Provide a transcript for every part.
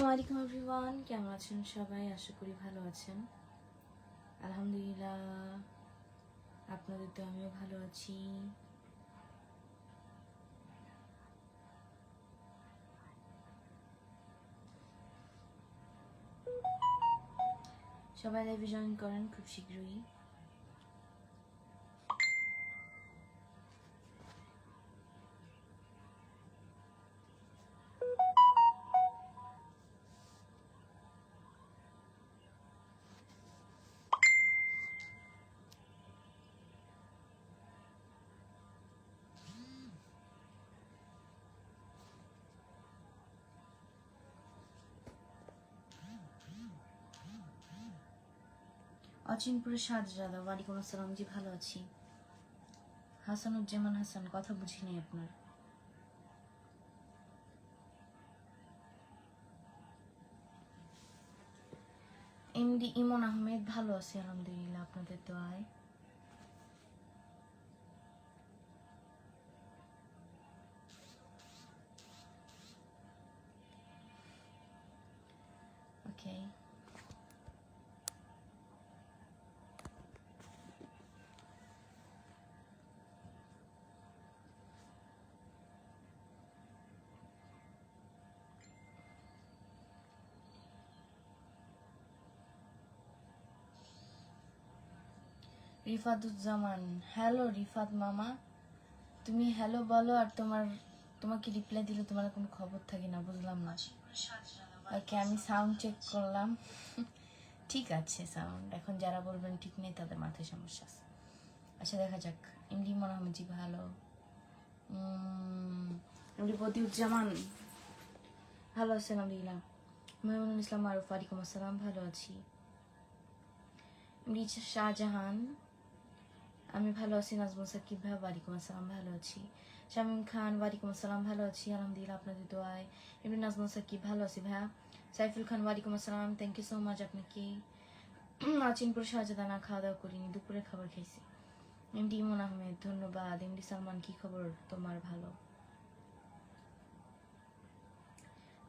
আসসালামু আলাইকুম এভরিওয়ান, কেমন আছেন সবাই? আশা করি ভালো আছেন। আলহামদুলিল্লাহ, আপনাদের তো আমিও ভালো আছি। সবাই লাইভে জয়েন করেন খুব শীঘ্রই। অচিনপুরের সাজরাদা, ওয়ালাইকুম আসসালাম। জি ভালো আছি। হাসানুজ্জামান হাসান, কথা বুঝিনি আপনার। এমডি ইমন আহমেদ, ভালো আছি আলহামদুলিল্লাহ, আপনাদের দোয়ায়। ওকে, রিফাতুজ্জামান, হ্যালো রিফাত মামা, তুমি হ্যালো বলো আর তোমাকে রিপ্লাই দিলে তোমার কোনো খবর থাকে না, বুঝলাম না। ওকে, আমি সাউন্ড চেক করলাম, ঠিক আছে সাউন্ড। এখন যারা বলবেন ঠিক নেই তাদের মাথায় সমস্যা আছে। আচ্ছা দেখা যাক। এমডি মনে হয় জি ভালো। এমডি বদিউজ্জামান, ভালো আছেন? আলহামদুলিল্লাহ। মেহমুনুল ইসলাম মারুফ, ওয়ালাইকুম আসসালাম, ভালো আছি। এমডি শাহজাহান, আমি ভালো আছি। নাজমুল সাকিব ভাই, ওয়ালাইকুম আসসালাম, ভালো আছি। শামীম খান, ওয়ালাইকুম আসসালাম, ভালো আছি আলহামদুলিল্লাহ, আপনাদের দোয়ায়। এমনি নাজমুল সাকিব, ভালো আছি ভাইয়া। সাইফুল খান, ওয়ালাইকুম আসসালাম, থ্যাংক ইউ সো মাচ আপনাকে। অচিনপুর শাহজাদা, খাওয়া দাওয়া করিনি, দুপুরে খাবার খাইছি। এমডি ইমন আহমেদ, ধন্যবাদ। এমডি সালমান, কি খবর তোমার? ভালো।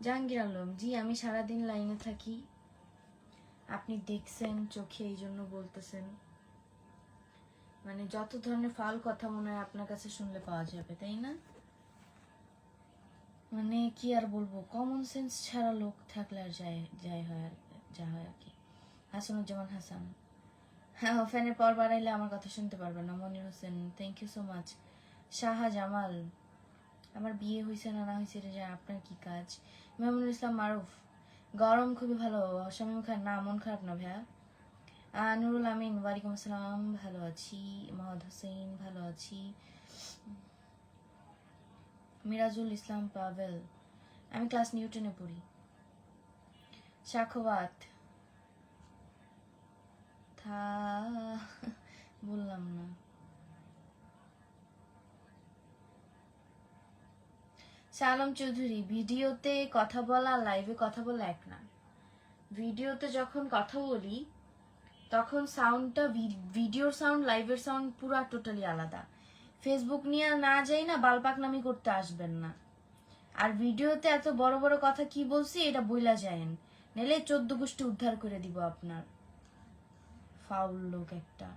জাহাঙ্গীর আলম, জি আমি সারাদিন লাইনে থাকি, আপনি দেখছেন চোখে, এই জন্য বলতেছেন। মানে যত ধরনের ফাল কথা মনে হয় আপনার কাছে শুনলে পাওয়া যাবে, তাই না? মানে কি আর বলবো, কমন সেন্স ছাড়া লোক থাকলে আর যা হয় আর কি। হাসানুজ্জামান হাসান, হ্যাঁ ফ্যানের পাওয়ার বাড়াইলে আমার কথা শুনতে পারবে না। Monir Hossain, thank you so much. Shahjamal, আমার বিয়ে হয়েছে না হয়েছে এটা জানেন, আপনার কি কাজ? মেহমুনুল ইসলাম মারুফ, গরম খুবই ভালো। শামীম খান, না মন খারাপ না ভাইয়া। নুরুল আমিন, ওয়ালাইকুম আসসালাম, ভালো আছি। মোহাম্মদ হোসেন, ভালো আছি। মিরাজুল ইসলাম পাভেল, আমি ক্লাস নিউটনে পড়ি। সাখওয়াত, থা বললাম না। সালাম চৌধুরী, ভিডিওতে কথা বলা লাইভে কথা বলা এক না। ভিডিওতে যখন কথা বলি তখন সাউন্ডটা, ভিডিওর সাউন্ড লাইভের সাউন্ড পুরা টোটালি আলাদা। ফেসবুক নিয়ে না যাই না, বালপাক নামি করতে আসবেন না। আর ভিডিওতে এত বড় বড় কথা কি বলছি এটা বইলা যায়েন, নাহলে 14 গোষ্ঠী উদ্ধার করে দিব আপনার। ফাউল লোক একটা।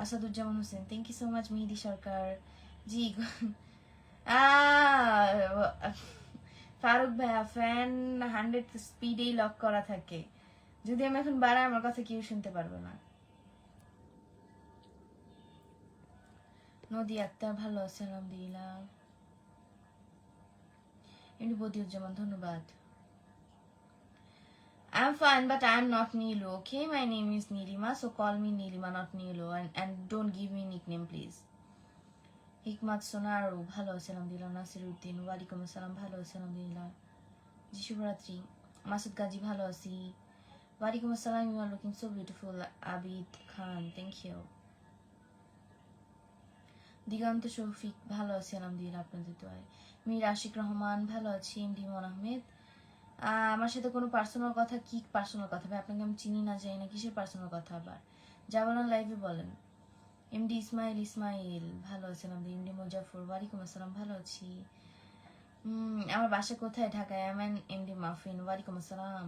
Asaduzzaman Hossain, thank you so much. Mehedi Sarkar, ji Faruk ভাইয়া, ফ্যান 100 স্পিডেই লক করা থাকে, যদি আমি এখন বাড়াই আমার কথা কেউ শুনতে পারবে না। নদী আক্তার, ভালো আছে আলহামদুলিল্লাহ। এমনি বদিউজ্জামান, ধন্যবাদ। I'm fine, but I'm not Nilu, okay? My name is Nilima, so call me Nilima, not Nilu, and don't give me nickname, please. হিকমাত সোনারু, ভালো আছে আলহামদুলিল্লাহ। নাসির উদ্দিন, ওয়ালাইকুম আসসালাম, ভালো আছে আলহামদুলিল্লাহ। জি শুভরাত্রি। মাসুদ গাজী, ভালো আছি। ওয়ালাইকুম আসসালাম, you are looking so beautiful. Abid Khan, thank you. Diganta Shafiq, ভালো আছি আলহামদুলিল্লাহ, আপনাদের দোয়ায়। মীর আশিক রহমান, ভালো আছি। এমডি মন আহমেদ, আমার সাথে কোনো পার্সোনাল কথা? কি পার্সোনাল কথা ভাই? আপনাকে আমি চিনি না যাই না, কিসের পার্সোনাল কথা আবার? যা বলেন লাইভে বলেন। এমডি ইসমাইল, ভালো আছেন? আমাদের এমডি মুজাফর, ওয়ালাইকুম আসসালাম, ভালো আছি। আমার বাসা কোথায়? ঢাকায়। MN MD muffin. ওয়ালাইকুম আসসালাম।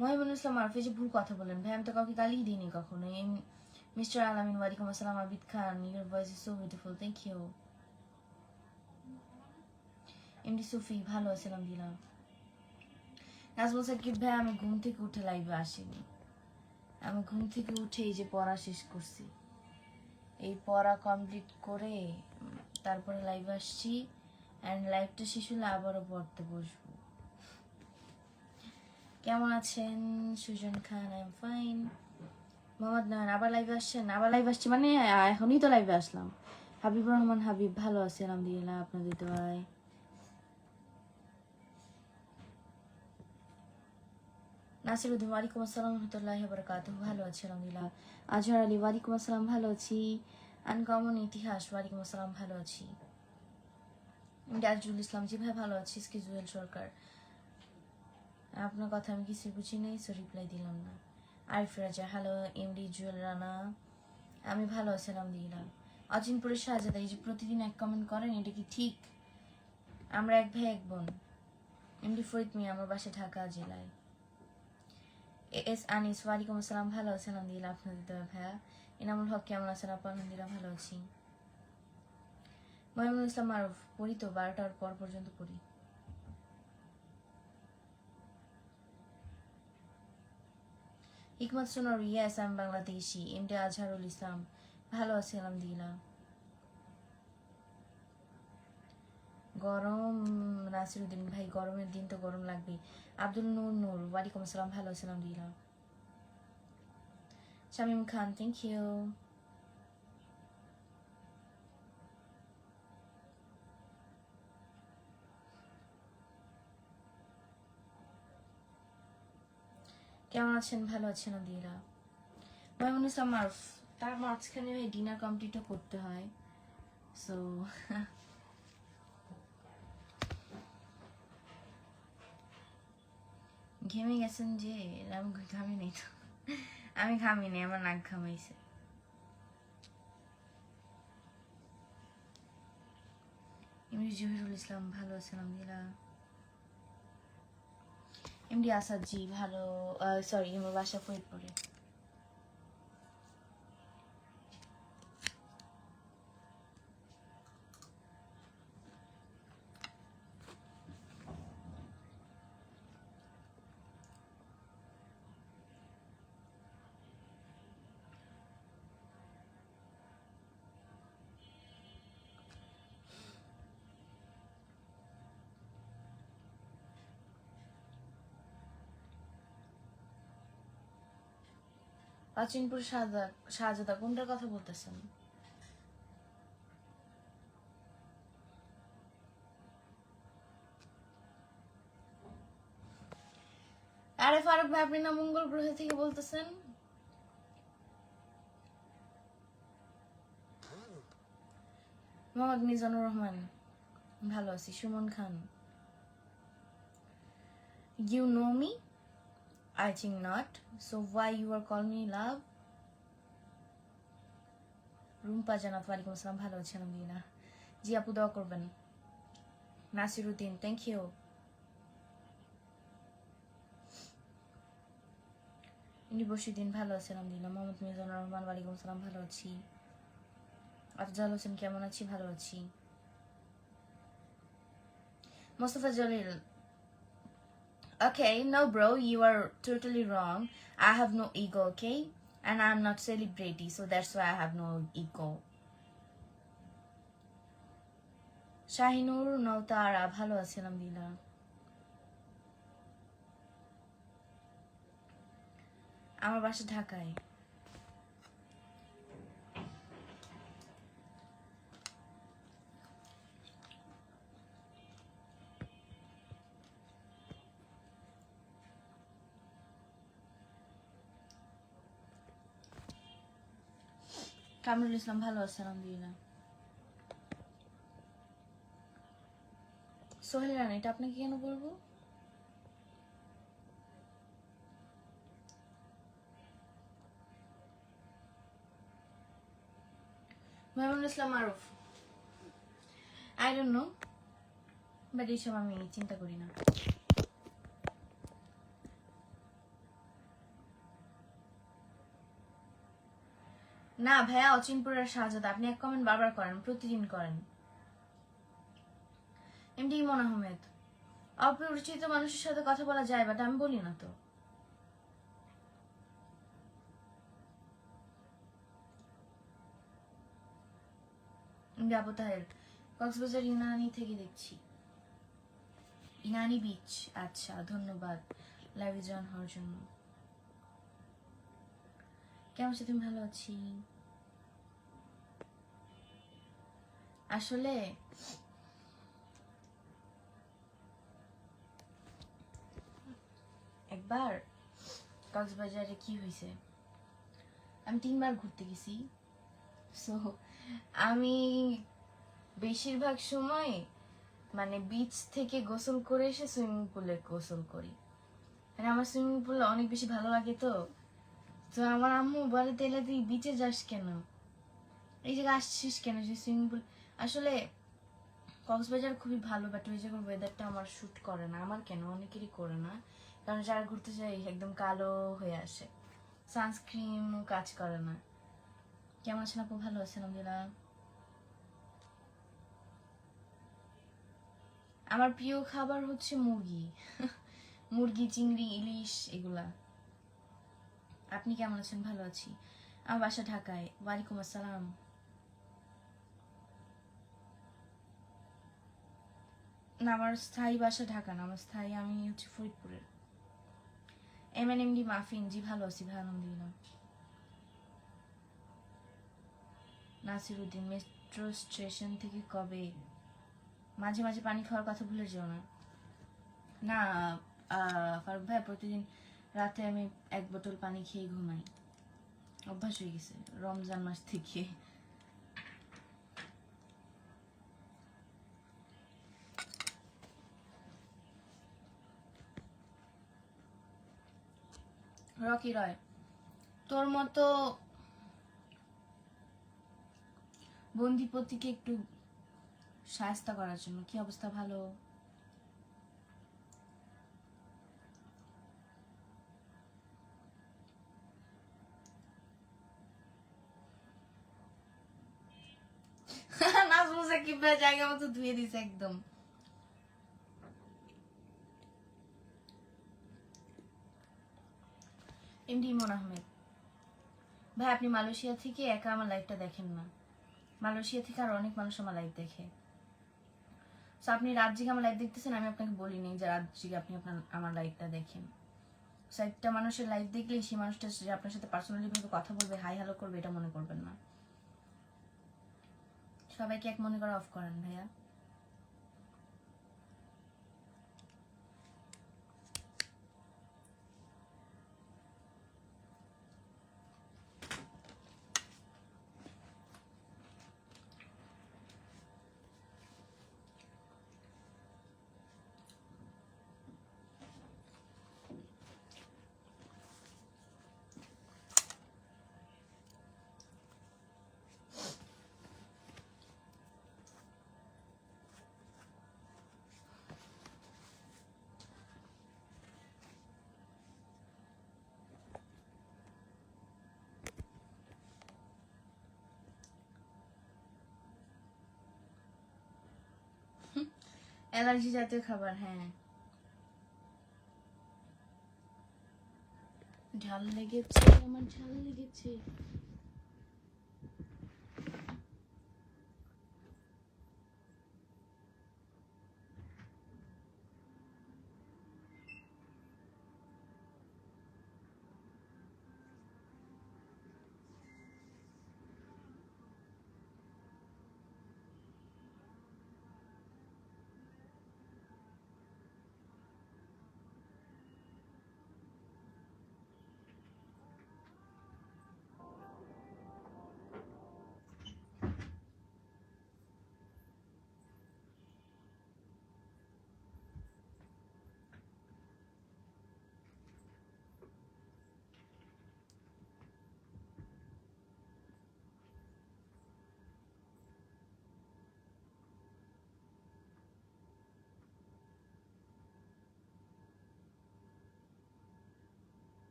মহিবুল ইসলাম আরফি যে ভুল কথা বলেন ভাই, আমি তো কাউকে গালি দিইনি কখনো। মিস্টার আলামিন ওয়ালাইকুম আসসালাম। Abid Khan, your voice is so beautiful, thank you. MD Sufi, ভালো আছিলাম দিলাম। নাজমুল সাকিব ভাই, আমি ঘুম থেকে উঠে লাইভে আসিনি। আমি ঘুম থেকে উঠে এই যে পড়া শেষ করছি, এই পড়া কমপ্লিট করে তারপরে লাইভে আসছি। অ্যান্ড লাইভটা শেষ হলে আবারও পড়তে বসবো। কেমন আছেন Sujan Khan? I am fine. Mohammad Nayan, আবার লাইভে আসছেন? আবার লাইভে আসছি মানে এখনই তো লাইভে আসলাম। হাবিবুর রহমান হাবিব, ভালো আছি আলহামদুলিল্লাহ, আপনাদের দোয়ায়। নাসিরুদ্দিন ওয়ালাইকুম আসসালাম রহমতুল্লাহি ওয়া বারাকাতুহু, ভালো আছি আলহামদুলিল্লাহ। আজহার আলী ওয়ালাইকুম আসসালাম, ভালো আছি। আনকমন ইতিহাস ওয়ালাইকুম আসসালাম, ভালো আছি। রাজুল ইসলাম, জি ভাই ভালো আছি। জুয়েল সরকার, আপনার কথা আমি কিছু বুঝি নাই, সো রিপ্লাই দিলাম না। আরিফ রাজা, হ্যালো। এমডি জুয়েল রানা, আমি ভালো আছি আলহামদুলিল্লাহ। অচিনপুরের শাহজাদা, এই যে প্রতিদিন এক কমেন্ট করেন, এটা কি ঠিক? আমরা এক ভাই এক বোন। এমডি ফরিদ মিয়া, আমার বাসা ঢাকা জেলায়। এস আনিস, ওয়ালাইকুম আসসালাম, ভালো আছি আলহামদুলিল্লাহ, আপনাদের দোয়া ভাইয়া। ইনামুল হক, কেমন আছেন আপু? আলহামদুলিল্লাহ ভালো আছি। মহিমুল ইসলাম মারুফ, পড়ি তো 12টার পর পর্যন্ত পড়ি। হিকমত সোনর, ইয়েস আমি বাংলাদেশি। এমডি আজহারুল ইসলাম, ভালো আছি আলহামদুলিল্লাহ। গরম, নাসিরুদ্দিন ভাই, গরমের দিন তো গরম লাগবে। আব্দুল নূর নূর, ওয়ালাইকুম আসসালাম, ভালো আছি আলহামদুলিল্লাহ। শামিম খান, থ্যাংক ইউ। কেমন আছেন? ভালো আছেন আলহামদুলিল্লাহ। মহিমুল ইসলাম মারুফ, তার মাঝখানে ভাই ডিনার কমপ্লিটও করতে হয়, সো ঘেমে গেছেন যে? আমি ঘামি নেই তো, আমি ঘামি নেই, আমার নাক ঘামাইছে। এমডি জহিরুল ইসলাম, ভালো আছেন আলহামদুলিল্লাহ। এমডি আসাদ জি, ভালো। সরি, আমার বাসা ফরিদপুরে। অচিনপুর শাহজাদা, কোনটার কথা বলতেছেন? আরে ফারুক ভাই, আপনি না মঙ্গল গ্রহ থেকে বলতেছেন? মোহাম্মদ মিজানুর রহমান, ভালো আছি। Suman Khan, you know me? I think not. So why you are calling me love? Rumpa Jannat, ওয়ালাইকুম আসসালাম, ভালো আছি আলহামদুলিল্লাহ। জি আপু, দোয়া করবেন। Nasiruddin, thank you. ইনি বসিদ্দিন, ভালো আছি আলহামদুলিল্লাহ। মোহাম্মদ মিজানুর রহমান, ওয়ালাইকুম আসসালাম, ভালো আছি। আফজাল হোসেন, কেমন আছি? ভালো আছি। Mostafa Jalil, okay, no bro, you are totally wrong. I have no ego, okay? And I'm not celebrity, so that's why I have no ego. Shahinur নওতারা, ভালো আছি আলহামদুলিল্লাহ। আমার বাসা ঢাকায়। কামরুল ইসলাম, ভালো আছে আলহামদুলিল্লাহ। সোহেল রানা, এটা আপনাকে কেন বলবো? মহিমুল ইসলাম মারুফ, আই ডোন্ট নো, বাট এইসব আমি চিন্তা করি না। না ভাইয়া, অচিনপুরের শাহজাদা, আপনি এক কমেন্ট বারবার করেন, প্রতিদিন করেন। এমডি ইমন আহমেদ, অপরিচিত মানুষের সাথে কথা বলা যায়, বাট আমি বলি না তো। আবু তাহের, কক্সবাজার ইনানি থেকে দেখছি। ইনানি বিচ, আচ্ছা ধন্যবাদ লাইভে জয়েন হওয়ার জন্য। কেমন আছো তুমি? ভালো আছি। আসলে একবার কক্সবাজারে কি হয়েছে, আমি 3 বার ঘুরতে গেছি। সো আমি বেশিরভাগ সময় মানে বিচ থেকে গোসল করে এসে সুইমিং পুলে গোসল করি। মানে আমার সুইমিং পুল অনেক বেশি ভালো লাগে। তো তো আমার আম্মু বলে, তাহলে তুই বিচে যাস কেন, এই জায়গায় আসছিস কেন, যে সুইমিং পুল। আসলে কক্সবাজার খুবই ভালো, বাট ওই জায়গার ওয়েদারটা আমার শুট করে না। আমার কেন, অনেকেরই করে না, কারণ যারা ঘুরতে যায় একদম কালো হয়ে আসে, সানস্ক্রিনও কাজ করে না। কেমন আছেন আপু? ভালো আছেন আলহামদুলিল্লাহ। আমার প্রিয় খাবার হচ্ছে মুরগি। মুরগি, চিংড়ি, ইলিশ, এগুলা। আপনি কেমন আছেন? ভালো আছি। আমার বাসা ঢাকায়। ওয়ালাইকুম আসসালাম। না, আমার স্থায়ী বাসা ঢাকা না, আমার স্থায়ী আমি হচ্ছে ফরিদপুরের। MNMD মাফিন, জি ভালো আছি ভাই আলহামদুলিল্লাহ। নাসিরুদ্দিন, মেট্রো স্টেশন থেকে কবে? মাঝে মাঝে পানি খাওয়ার কথা ভুলে যেও না। না ফারুক ভাই, প্রতিদিন রাতে আমি 1 বোতল পানি খেয়ে ঘুমাই, অভ্যাস হয়ে গেছে রমজান মাস থেকে। রকি রয়, তোর মতো বন্দিপতিকে একটু সাহায্য করার জন্য। কি অবস্থা? ভালো। নাজমুল সাকিব ভাই জায়গা মতো ধুয়ে দিছে একদম। এমডি ইমন আহমেদ, ভাই আপনি মালয়েশিয়া থেকে একা আমার লাইভটা দেখেন না, মালয়েশিয়া থেকে আর অনেক মানুষ আমার লাইভ দেখে। তো আপনি রাত জেগে আমার লাইভ দেখতেছেন, আমি আপনাকে বলিনি যে রাত জেগে আপনি আমার লাইভটা দেখেন। একটা মানুষের লাইভ দেখলেই সেই মানুষটা যে আপনার সাথে পার্সোনালি ভাবে কথা বলবে, হাই হ্যালো করবে, এটা মনে করবেন না। সবাইকে এক মনে করে অফ করেন ভাইয়া। অ্যালার্জি জাতীয় খাবার, হ্যাঁ। ঝাল লেগেছে, আমার ঝাল লেগেছে।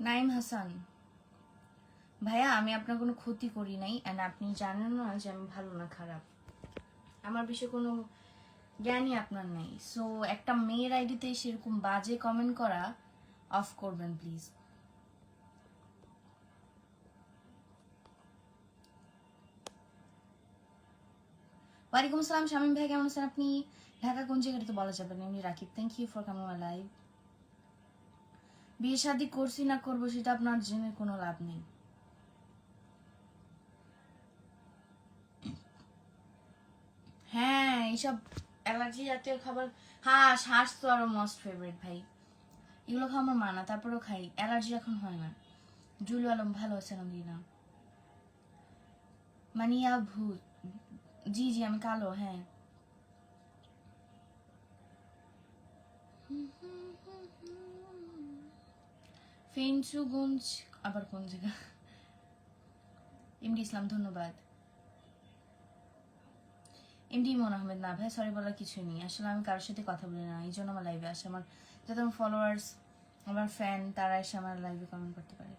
নাইম হাসান, ভাইয়া আমি আপনার কোনো ক্ষতি করি নাই, এন্ড আপনি জানেন না যে আমি ভালো না খারাপ, আমার বিষয়ে কোনো জ্ঞানই আপনার নেই। সো একটা মেয়ের আইডিতে সেরকম বাজে কমেন্ট করা অফ করবেন প্লিজ। ওয়ালাইকুম আসসালাম শামীম ভাই, কেমন আছেন আপনি? ঢাকা কোন জায়গাটা তো বলা যাবে না, এমনি Rakib. Thank you for coming my live. বিয়ে শাদী করছি না করবো সেটা আপনার জেনে কোনো লাভ নেই। হ্যাঁ এইসব অ্যালার্জি জাতীয় খাবার, হাঁস হাঁস তো আরো মোস্ট ফেভারিট ভাই, এগুলো খাওয়া আমার মানা, তারপরেও খাই, অ্যালার্জি এখন হয় না। জুলু আলম ভালো আছেন না? মানিয়া ভূত, জি জি আমি কালো, হ্যাঁ। ফেঞ্চুগঞ্জ আবার কোন জায়গা? এমডি ইসলাম ধন্যবাদ। এমডি ইমন আহমেদ, না ভাই সরি বলার কিছুই নেই, আসলে আমি কারোর সাথে কথা বলি না, এই জন্য আমার লাইভে আসে, আমার যত আমার ফলোয়ার্স আমার ফ্যান তারা এসে আমার লাইভে কমেন্ট করতে পারে।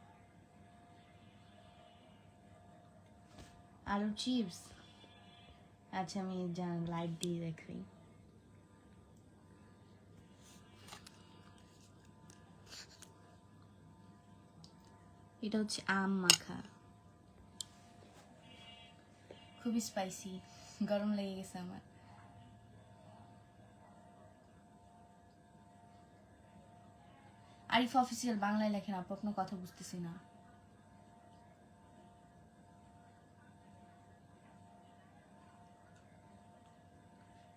আলু চিপস, আচ্ছা আমি লাইট দিয়ে দেখাই। এটা হচ্ছে আম মাখা, খুবই স্পাইসি, গরম লেগে গেছে আমার। আরিফ অফিসিয়াল বাংলায় লেখেন আপু, আপনার কথা বুঝতেছি না।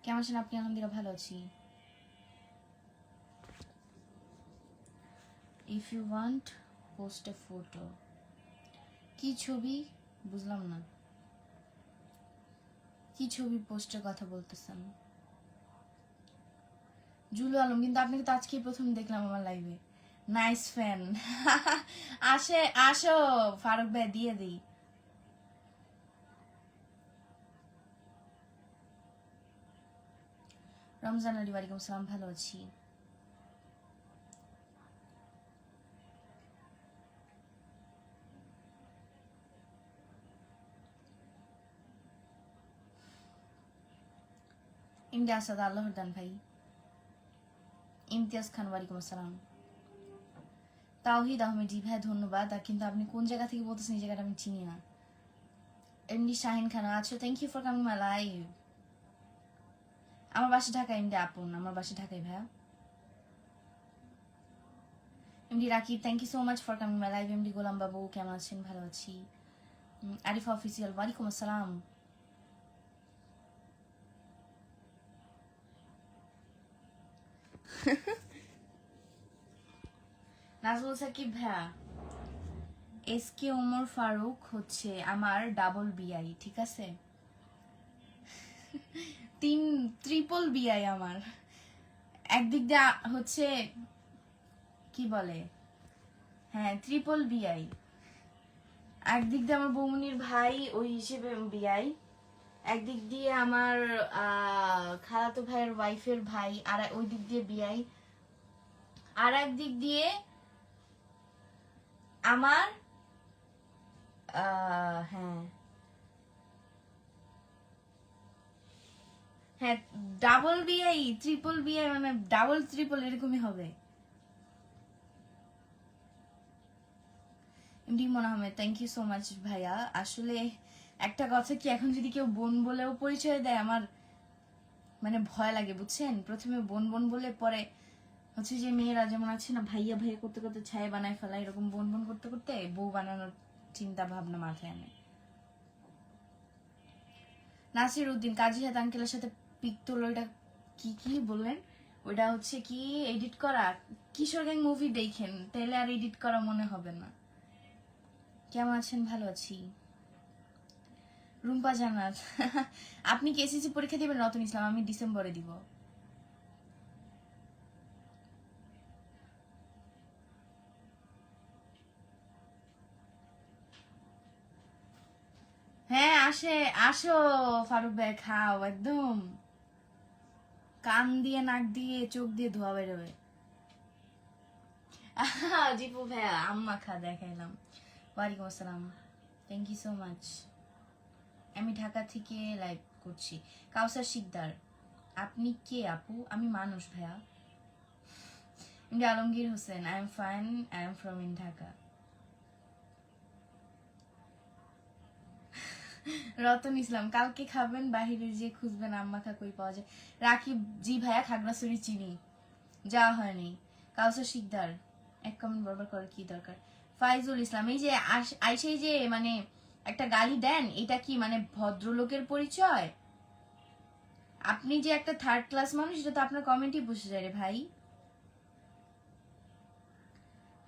কেমন আছেন আপনি? আলহামদুলিল্লাহ ভালো আছি। If you want post a photo, কি ছবি বুঝলাম না, কি ছবি পোস্টের কথা বলতেছেন? জুলু আলম, কিন্তু আপনাকে তো আজকেই প্রথম দেখলাম আমার লাইভে। Nice fan. আসে আসো ফারুক ভাই, দিয়ে দিই। রমজান আলী, ওয়ালাইকুম আসসালাম, ভালো আছি। ইমতিয়াজ আসাদ, আল্লাহর দান ভাই। ইমতিয়াজ খান, ওয়ালাইকুম আসসালাম। তাওহিদ আহমেদ, জি ভাই ধন্যবাদ, আর কিন্তু আপনি কোন জায়গা থেকে বলতেছেন এই জায়গাটা আমি চিনি না। এমডি শাহিন খান, আচ্ছা thank you for coming my live. আমার বাসা ঢাকা, এমডি আপন, আমার বাসা ঢাকায় ভাইয়া। MD Rakib, thank you so much for coming my live. MD Golam Babu, কেমন আছেন? ভালো আছি। আরিফ অফিসিয়াল, ওয়ালাইকুম আসসালাম। নাজমুল সাকিব ভাইয়া, এস কে ওমর ফারুক হচ্ছে আমার ডাবল বিআই, ঠিক আছে? ট্রিপল বিআই আমার। একদিক দিয়ে হচ্ছে কি বলে, হ্যাঁ ট্রিপল বিআই। একদিক দিয়ে আমার বৌমনির ভাই ওই হিসেবে বিআই, একদিক দিয়ে আমার খালাতো ভাইয়ের ওয়াইফের ভাই, আর ওই দিক দিয়ে বিআই, আর একদিক দিয়ে আমার হ্যাঁ হ্যাঁ ডাবল বিআই ট্রিপল বিআই, মানে ডাবল ট্রিপল এরকমই হবে। এমডি মনে Ahmed, thank you so much ভাইয়া। আসলে একটা কথা কি, এখন যদি কেউ বোন বলেও পরিচয় দেয় আমার মানে ভয় লাগে বুঝছেন। প্রথমে বোন বোন বলে পরে হচ্ছে যে মেয়েরা যেমন আছে না ভাইয়া ভাইয়া করতে করতে ছায়া বানায় ফেলা, এরকম বোন বোন করতে করতে বউ বানানোর চিন্তা ভাবনা মাথায় আনে। নাসির উদ্দিন, কাজী হাত আঙ্কেলের সাথে পিক তোলো, ওইটা কি কি বললেন? ওইটা হচ্ছে কি এডিট করা? কিশোর গ্যাং মুভি দেখেন, তাহলে আর এডিট করা মনে হবে না। কেমন আছেন? ভালো আছি। রুম্পা জান্নাত, আপনি কি এসএসসি পরীক্ষা দিবেন? রতন ইসলাম, আমি ডিসেম্বরে দিব। হ্যাঁ আসো ফারুক ভাই, খাও একদম কান দিয়ে নাক দিয়ে চোখ দিয়ে ধোয়া বেরোবে। জিপু ভাইয়া আম্মা খা দেখাইলাম। ওয়ালাইকুম আসসালাম, থ্যাংক ইউ সো মাচ। আমি ঢাকা থেকে লাইভ করছি। কাউসার শিকদার, আপনি কে আপু? আমি মানুষ ভাইয়া। Alamgir Hossain, I am fine, I am from in Dhaka. Ratan Islam, কালকে খাবেন বাহিরে যে খুঁজবেন আম্মা খা কই পাওয়া যায়। রাকিব জি ভাইয়া খাগড়াছড়ি চিনি, যাওয়া হয়নি। কাউসার শিকদার, এক কমেন্ট বরবার করার কি দরকার? ফাইজুল ইসলাম, এই যে আইসেই যে মানে একটা গালি দেন, এটা কি মানে ভদ্রলোকের পরিচয়? আপনি যে একটা থার্ড ক্লাস মানুষ, এটা তো আপনার কমেন্টই বুঝে যায় রে ভাই।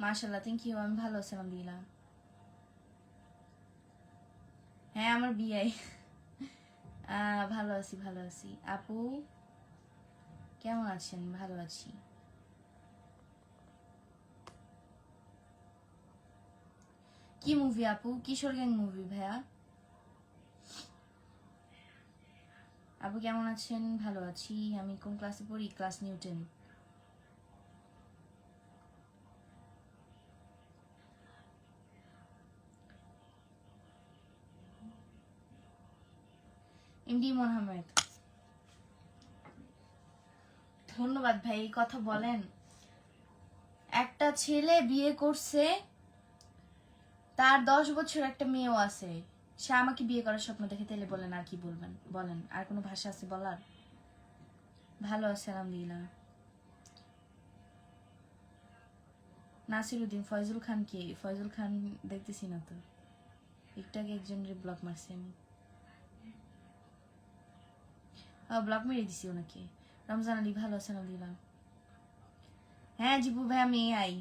মাশাআল্লাহ, থ্যাংক ইউ, আমি ভালো আছি আলহামদুলিল্লাহ। হ্যাঁ আমার বিয়াই। ভালো আছি ভালো আছি। আপু কেমন আছেন? ভালো আছি। কি মুভি আপু? কিশোর গ্যাং মুভি ভাইয়া। আপু কেমন আছেন? ভালো আছি। আমি কোন ক্লাসে পড়ি? ক্লাস নিউটেন। এমডি মোহাম্মদ, ধন্যবাদ ভাই। এই কথা বলেন, একটা ছেলে বিয়ে করছে, তার 10 বছর একটা মেয়েও আছে, সে আমাকে বিয়ে করার স্বপ্ন দেখে, তাহলে বলেন আর কি বলবেন? বলেন, আর কোনো ভাষা আছে বলার? ভালো আছে আলহামদুলিল্লাহ। নাসিরুদ্দিন, ফয়জুল খান কে? ফয়জুল খান দেখতেছি না তো, একটু আগে একজনের ব্লক মারছি আমি। ব্লক মেরে দিছি ওনাকে। রমজান আলী, ভালো আছেন আলহামদুলিল্লাহ। হ্যাঁ জিপু ভাই, আমি আই।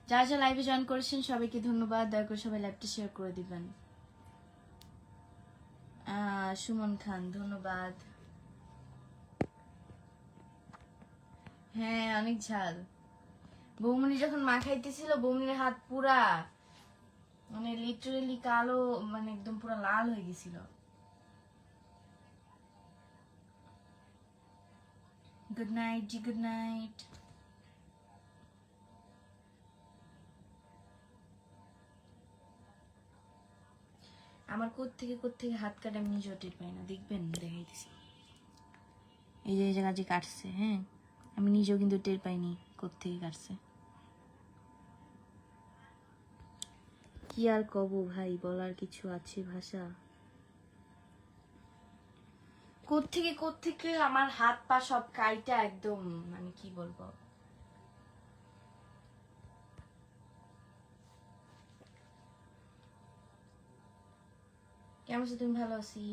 যারা যারা লাইভে জয়েন করেছেন সবাইকে ধন্যবাদ। দয়া করে সবাই লাইভটা শেয়ার করে দিবেন। সুমন খান, ধন্যবাদ। হ্যাঁ অনেক ঝাল। বৌমনি যখন মা খাইতেছিল, বৌমনির হাত পুরা মানে লিটারেলি কালো, মানে একদম পুরা লাল হয়ে গেছিল। গুড নাইট জি, গুড নাইট। আমার কোত্থেকে হাত কাটে আমি নিজেও টের পাই না, দেখবেন দেখাইতেছি। এই যে এই জায়গা যে কাটছে, হ্যাঁ আমি নিজেও কিন্তু টের পাইনি কোত্থেকে কাটছে। কি আর কব ভাই, বলার কিছু আছে ভাষা? কোত্থেকে আমার হাত পা সব কাইটা একদম, মানে কি বলবো। কেমন আছো তুমি? ভালো আছি।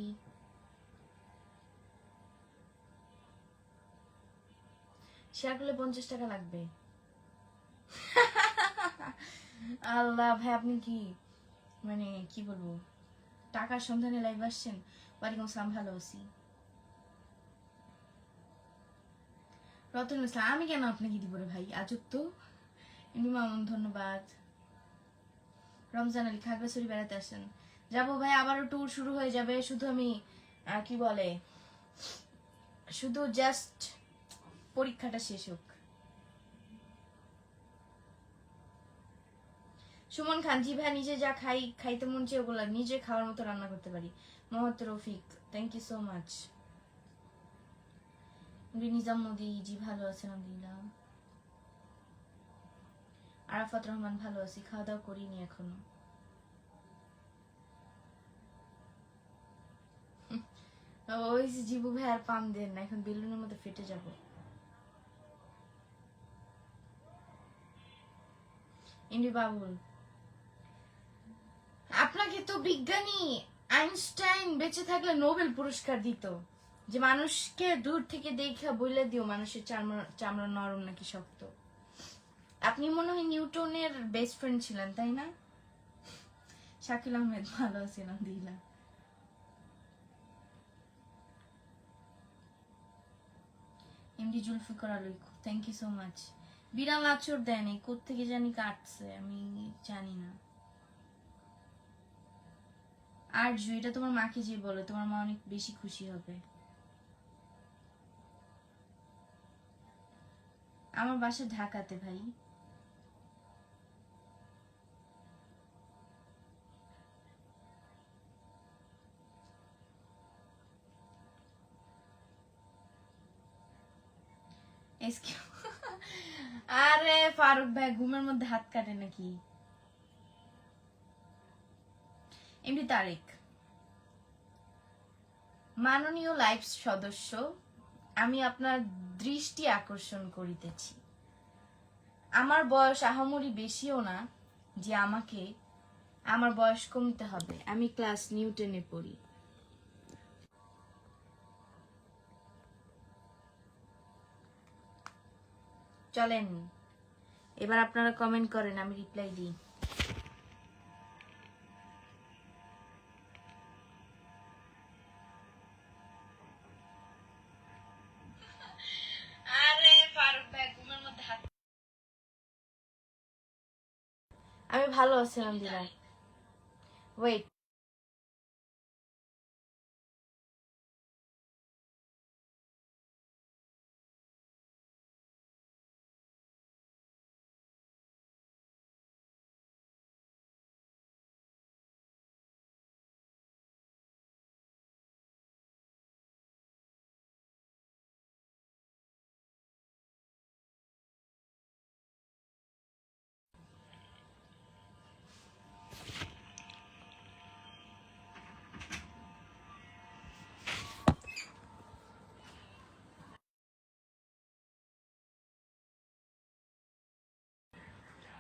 শেয়ার করলে 50 টাকা লাগবে। আল্লাহ ভাই, আপনি কি মানে কি বলবো, টাকার সন্ধানে লাইভ আসছেন? ওয়ালাইকুম আসসালাম, ভালো আছি। রতন ইসলাম, আমি কেন আপনাকে দিব রে ভাই, আজব তো। ইন্দু মামুন, ধন্যবাদ। রমজান আলী, খাগড়াছড়ি বেড়াতে আসেন? যাবো ভাই, আবারও ট্যুর শুরু হয়ে যাবে। শুধু আমি কি বলে, শুধু জাস্ট পরীক্ষাটা শেষ হোক। সুমন খান, জি ভাই, নিজে যা খাইতে মন চেয়ে ওগুলা নিজে খাওয়ার মতো রান্না করতে পারি। Mohammad Rafiq, thank you so much. Nizam Modi, জি ভালো আছেন আলহামদুলিল্লাহ। আরাফাত রহমান, ভালো আছি। খাওয়া দাওয়া করিনি এখনো। ওই যে জিবু ভাই আর পাম দেন না, এখন বেলুনের মতো ফেটে যাব। ইন্দ্রি বাবুল, আপনাকে তো বিজ্ঞানী আইনস্টাইন বেঁচে থাকলে নোবেল পুরস্কার দিত, যে মানুষকে দূর থেকে দেখা বলে দিও মানুষের চামড়া নরম নাকি শক্ত। আপনি মনে হয় নিউটনের বেস্ট ফ্রেন্ড ছিলেন, তাই না? শাকিল আহমেদ, ভালো আছেন আলহামদুলিল্লাহ। MD Zulfikar Ali, thank you so much. বিড়াল আচর দেন, এই কোত্থেকে জানি কাটছে, আমি জানি না। আরজু, এটা তোমার মাকে যে বলো, তোমার মা অনেক বেশি খুশি হবে। আমার বাসা ঢাকাতে ভাই। আরে ফারুক ভাই ঘুমের মধ্যে হাত কাটে নাকি? এমনি তারিক, মাননীয় লাইভ সদস্য, আমি আপনার দৃষ্টি আকর্ষণ করিতেছি। আমার বয়স আহামরি বেশিও না যে আমাকে আমার বয়স কমতে হবে। আমি ক্লাস নিউটেনে পড়ি। চলেন এবার আপনারা কমেন্ট করেন, আমি রিপ্লাই দিই। আরে ফারুক ভাই ঘুমের মধ্যে হাত। আমি ভালো আছি আলহামদুলিল্লাহ। ওয়েট,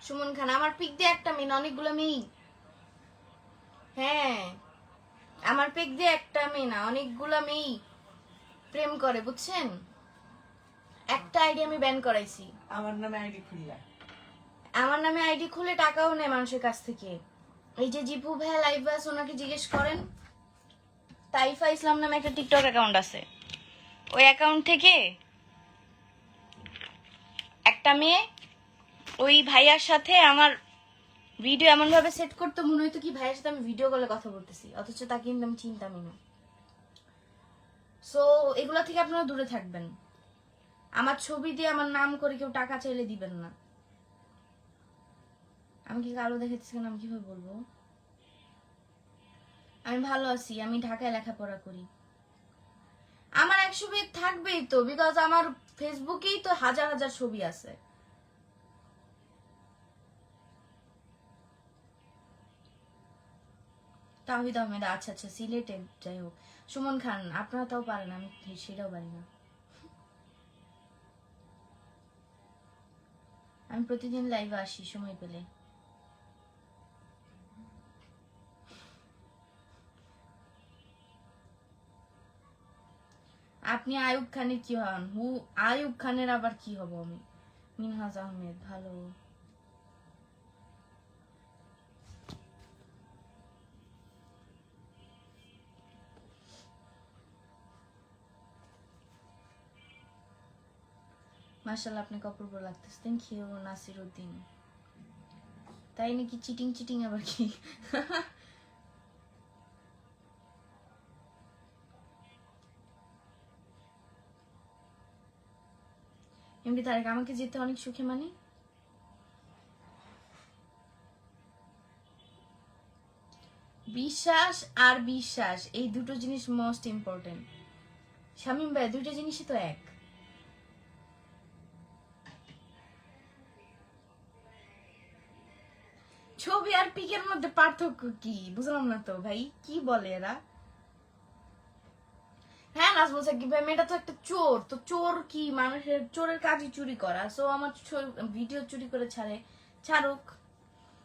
সুমন খান, আমার পিক দিয়ে একটা মেয়ে না অনেকগুলো মেয়ে। হ্যাঁ, আমার পিক দিয়ে একটা মেয়ে না অনেকগুলো মেয়ে প্রেম করে, বুঝছেন? একটা আইডি আমি ব্যান করাইছি। আমার নামে আইডি খুললা? আমার নামে আইডি খুলে টাকাও নেয় মানুষের কাছ থেকে। এই যে জিপু ভাই লাইভ আছে, ওনাকে জিজ্ঞেস করেন। তাইফা ইসলাম নামে একটা টিকটক অ্যাকাউন্ট আছে, ওই অ্যাকাউন্ট থেকে একটা মেয়ে ওই ভাইয়ার সাথে আমার ভিডিও এমন ভাবে সেট করতে মনে হইতো কি ভাইয়ের সাথে আমি ভিডিও কলে কথা বলতেছি, অথচ তাকে কিন্তু আমি চিনতামই না। সো এগুলা থেকে আপনারা দূরে থাকবেন। আমার ছবি দিয়ে আমার নাম করে কেউ টাকা চাইলে দিবেন না। আমি কি কালো দেখাচ্ছি কেন, আমি কিভাবে বলবো? আমি ভালো আছি, আমি ঢাকায় লেখাপড়া করি। আমার এক ছবি থাকবেই তো, বিকজ আমার ফেসবুকেই তো হাজার হাজার ছবি আছে। তাহিদ আহমেদ, আচ্ছা আচ্ছা, সিলেটে। যাই হোক, সুমন খান আপনারা তাও পারেন, আমি সেটাও পারি না। আমি প্রতিদিন লাইভে আসি সময় পেলে। আপনি আয়ুব খানের কি হন? আয়ুব খানের আবার কি হব আমি? মিনহাজ আহমেদ, ভালো। মাশাআল্লাহ, আপনাকে অপূর্ব লাগতেছে। Thank you Nasir Uddin. তাই নাকি? চিটিং চিটিং আবার কি? এমনি তারেক, আমাকে যেতে অনেক সুখে মানে বিশ্বাস আর বিশ্বাস, এই দুটো জিনিস মোস্ট ইম্পর্টেন্ট। শামীম ভাই, দুটো জিনিসই তো এক। ছবি আর পিকের মধ্যে পার্থক্য কি বুঝলাম না তো ভাই, কি বলে এরা? হ্যাঁ নাজমুল সাকিব ভাই, মেয়েটা তো একটা চোর। তো চোর কি, মানুষের চোরের কাজই চুরি করা। সো আমার ভিডিও চুরি করে ছাড়ুক,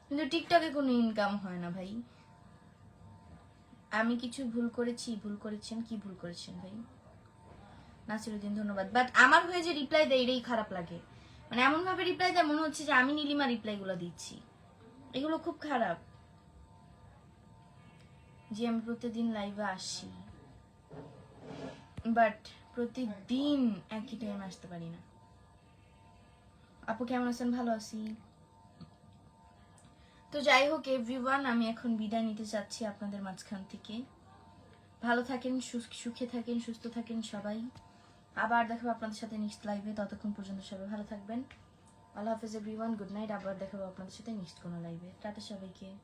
কিন্তু টিকটকে কোনো ইনকাম হয় না ভাই। আমি কিছু ভুল করেছি? ভুল করেছেন? কি ভুল করেছেন ভাই? নাসিরুদ্দিন, ধন্যবাদ। বাট আমার হয়ে যে রিপ্লাই দেয় এটাই খারাপ লাগে। মানে এমন ভাবে রিপ্লাই দেয় মনে হচ্ছে যে আমি নীলিমা রিপ্লাই গুলো দিচ্ছি। এগুলো খুব খারাপ। যে আমি প্রতিদিন লাইভে আসি, বাট প্রতিদিন একই টাইম আসতে পারি না। আপু কেমন আছেন? ভালো আছি। তো যাই হোক এভরিওয়ান, আমি এখন বিদায় নিতে চাচ্ছি আপনাদের মাঝখান থেকে। ভালো থাকেন, সুখে থাকেন, সুস্থ থাকেন সবাই। আবার দেখাবো আপনাদের সাথে নেক্সট লাইভে। ততক্ষণ পর্যন্ত সবাই ভালো থাকবেন। আল্লাহ হাফেজ এভরিওয়ান, গুড নাইট। আবার দেখাবো আপনাদের সাথে নেক্সট কোনো লাইভে। টাটা সবাইকে।